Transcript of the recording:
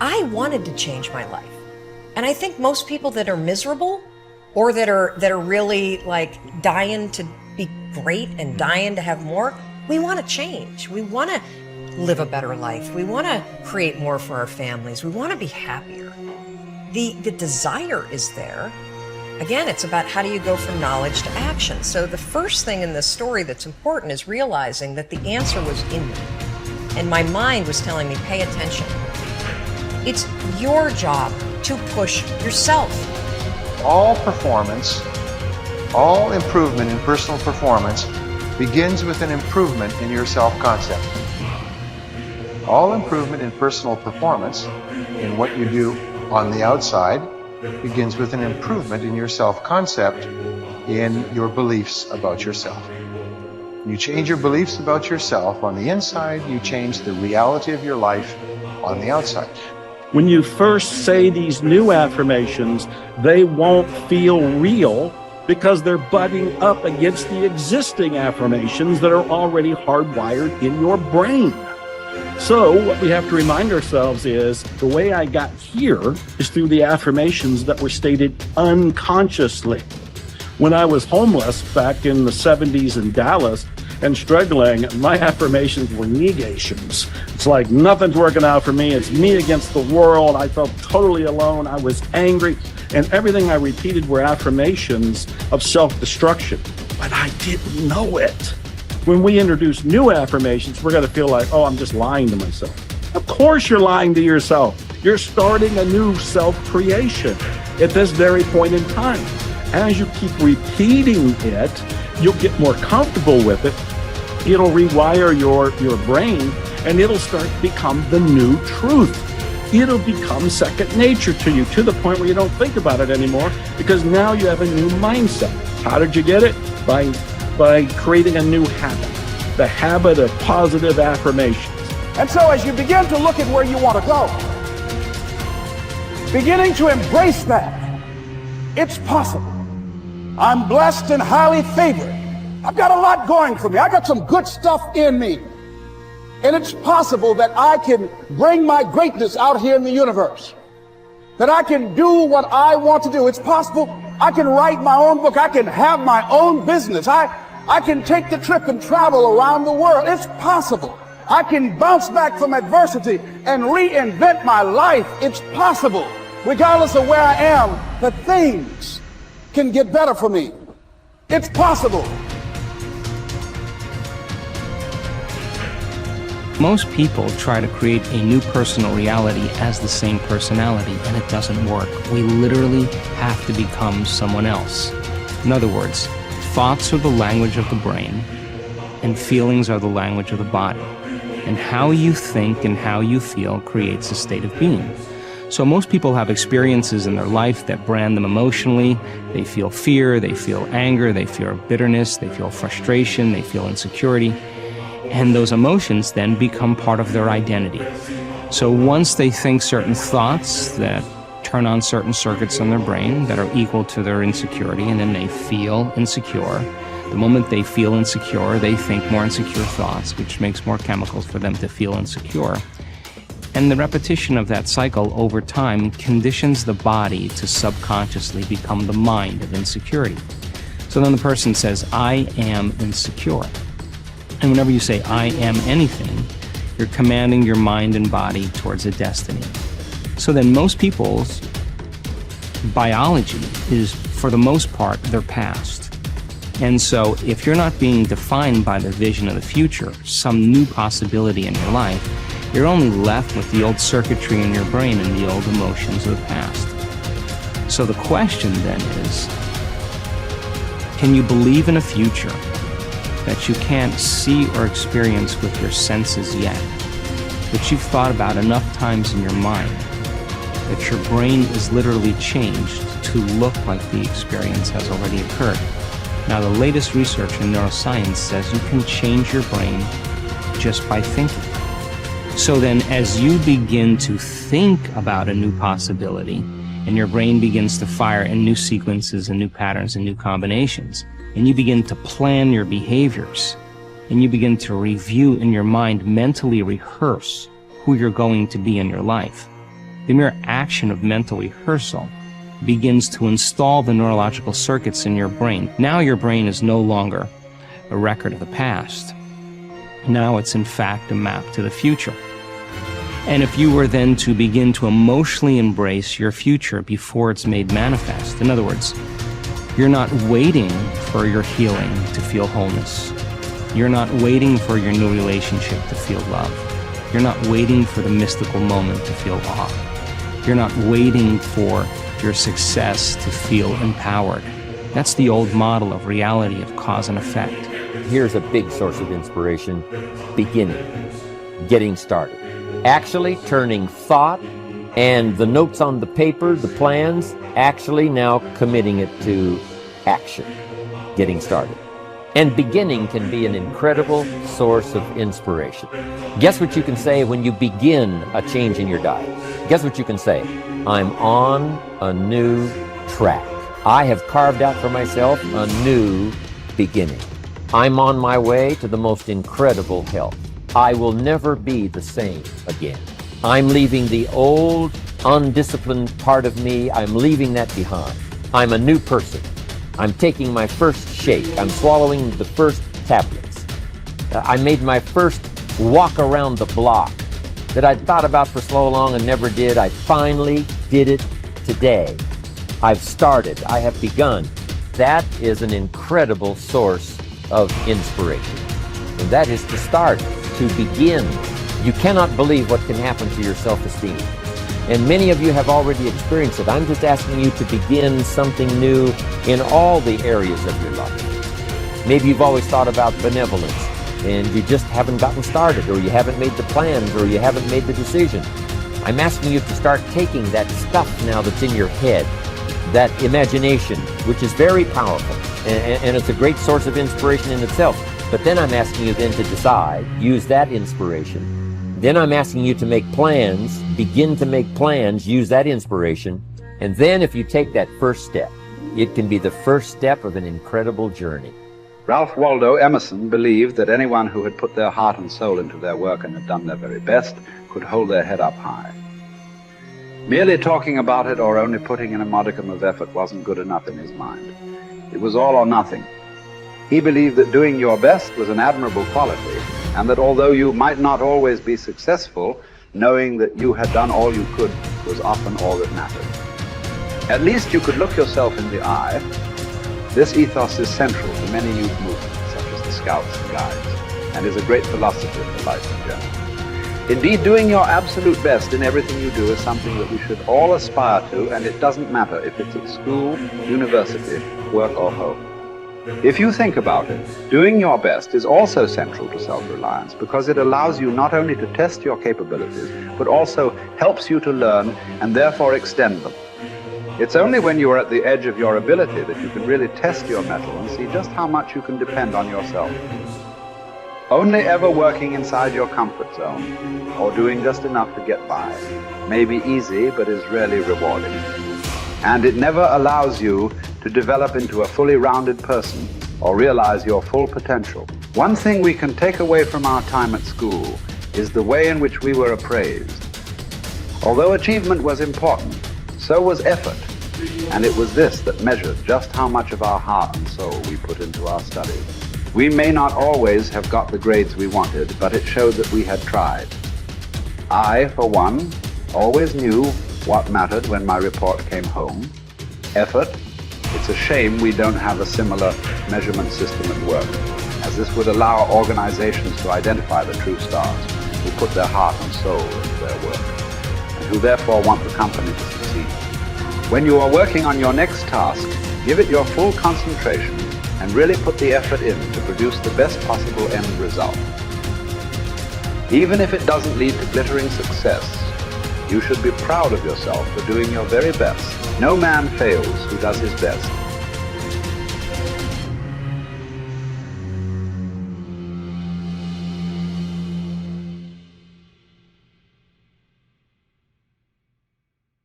I wanted to change my life. And I think most people that are miserable or that are really like dying to be great and dying to have more, we want to change. We want to live a better life. We want to create more for our families. We want to be happier. The desire is there. Again, it's about how do you go from knowledge to action. So the first thing in this story that's important is realizing that the answer was in me. And my mind was telling me, pay attention. It's your job to push yourself. All performance, all improvement in personal performance begins with an improvement in your self-concept. All improvement in personal performance, in what you do on the outside, begins with an improvement in your self-concept, in your beliefs about yourself. You change your beliefs about yourself on the inside, you change the reality of your life on the outside. When you first say these new affirmations, they won't feel real because they're butting up against the existing affirmations that are already hardwired in your brain. So what we have to remind ourselves is the way I got here is through the affirmations that were stated unconsciously. When I was homeless back in the 70s in Dallas and struggling, my affirmations were negations. It's like nothing's working out for me. It's me against the world. I felt totally alone. I was angry. And everything I repeated were affirmations of self-destruction. But I didn't know it. When we introduce new affirmations, we're going to feel like, oh, I'm just lying to myself. Of course you're lying to yourself. You're starting a new self-creation at this very point in time. As you keep repeating it, you'll get more comfortable with it. It'll rewire your brain, and it'll start to become the new truth. It'll become second nature to you, to the point where you don't think about it anymore, because now you have a new mindset. How did you get it? By creating a new habit, the habit of positive affirmations. And so as you begin to look at where you want to go, beginning to embrace that, it's possible. I'm blessed and highly favored. I've got a lot going for me. I got some good stuff in me. And it's possible that I can bring my greatness out here in the universe. That I can do what I want to do. It's possible I can write my own book. I can have my own business. I can take the trip and travel around the world. It's possible. I can bounce back from adversity and reinvent my life. It's possible. Regardless of where I am, the things can get better for me. It's possible. Most people try to create a new personal reality as the same personality, and it doesn't work. We literally have to become someone else. In other words, thoughts are the language of the brain, and feelings are the language of the body. And how you think and how you feel creates a state of being. So most people have experiences in their life that brand them emotionally. They feel fear, they feel anger, they feel bitterness, they feel frustration, they feel insecurity. And those emotions then become part of their identity. So once they think certain thoughts that turn on certain circuits in their brain that are equal to their insecurity, and then they feel insecure. The moment they feel insecure, they think more insecure thoughts, which makes more chemicals for them to feel insecure. And the repetition of that cycle over time conditions the body to subconsciously become the mind of insecurity. So then the person says, I am insecure. And whenever you say, I am anything, you're commanding your mind and body towards a destiny. So then most people's biology is, for the most part, their past. And so if you're not being defined by the vision of the future, some new possibility in your life, you're only left with the old circuitry in your brain and the old emotions of the past. So the question then is, can you believe in a future that you can't see or experience with your senses yet, that you've thought about enough times in your mind, that your brain is literally changed to look like the experience has already occurred? Now, the latest research in neuroscience says you can change your brain just by thinking. So then, as you begin to think about a new possibility, and your brain begins to fire in new sequences and new patterns and new combinations, and you begin to plan your behaviors, and you begin to review in your mind, mentally rehearse who you're going to be in your life, The mere action of mental rehearsal begins to install the neurological circuits in your brain. Now your brain is no longer a record of the past. Now it's in fact a map to the future. And if you were then to begin to emotionally embrace your future before it's made manifest, in other words, you're not waiting for your healing to feel wholeness. You're not waiting for your new relationship to feel love. You're not waiting for the mystical moment to feel awe. You're not waiting for your success to feel empowered. That's the old model of reality of cause and effect. Here's a big source of inspiration: beginning, getting started. Actually turning thought and the notes on the paper, the plans, actually now committing it to action, getting started. And beginning can be an incredible source of inspiration. Guess what you can say when you begin a change in your diet? Guess what you can say? I'm on a new track. I have carved out for myself a new beginning. I'm on my way to the most incredible health. I will never be the same again. I'm leaving the old, undisciplined part of me. I'm leaving that behind. I'm a new person. I'm taking my first shake. I'm swallowing the first tablets. I made my first walk around the block that I'd thought about for so long and never did. I finally did it today. I've started. I have begun. That is an incredible source of inspiration. And that is to start, to begin. You cannot believe what can happen to your self-esteem. And many of you have already experienced it. I'm just asking you to begin something new in all the areas of your life. Maybe you've always thought about benevolence and you just haven't gotten started, or you haven't made the plans, or you haven't made the decision. I'm asking you to start taking that stuff now that's in your head, that imagination, which is very powerful, and it's a great source of inspiration in itself. But then I'm asking you then to decide, use that inspiration. Then I'm asking you to make plans, begin to make plans, use that inspiration. And then if you take that first step, it can be the first step of an incredible journey. Ralph Waldo Emerson believed that anyone who had put their heart and soul into their work and had done their very best could hold their head up high. Merely talking about it or only putting in a modicum of effort wasn't good enough in his mind. It was all or nothing. He believed that doing your best was an admirable quality, and that although you might not always be successful, knowing that you had done all you could was often all that mattered. At least you could look yourself in the eye. This ethos is central to many youth movements, such as the Scouts and Guides, and is a great philosophy for life in general. Indeed, doing your absolute best in everything you do is something that we should all aspire to, and it doesn't matter if it's at school, university, work, or home. If you think about it, doing your best is also central to self-reliance, because it allows you not only to test your capabilities, but also helps you to learn and therefore extend them. It's only when you are at the edge of your ability that you can really test your mettle and see just how much you can depend on yourself. Only ever working inside your comfort zone, or doing just enough to get by, may be easy but is rarely rewarding. And it never allows you to develop into a fully rounded person or realize your full potential. One thing we can take away from our time at school is the way in which we were appraised. Although achievement was important, so was effort, and it was this that measured just how much of our heart and soul we put into our studies. We may not always have got the grades we wanted, but it showed that we had tried. I, for one, always knew what mattered when my report came home. Effort. It's a shame we don't have a similar measurement system at work, as this would allow organizations to identify the true stars who put their heart and soul into their work, and who therefore want the company to succeed. When you are working on your next task, give it your full concentration and really put the effort in to produce the best possible end result. Even if it doesn't lead to glittering success, you should be proud of yourself for doing your very best. No man fails who does his best,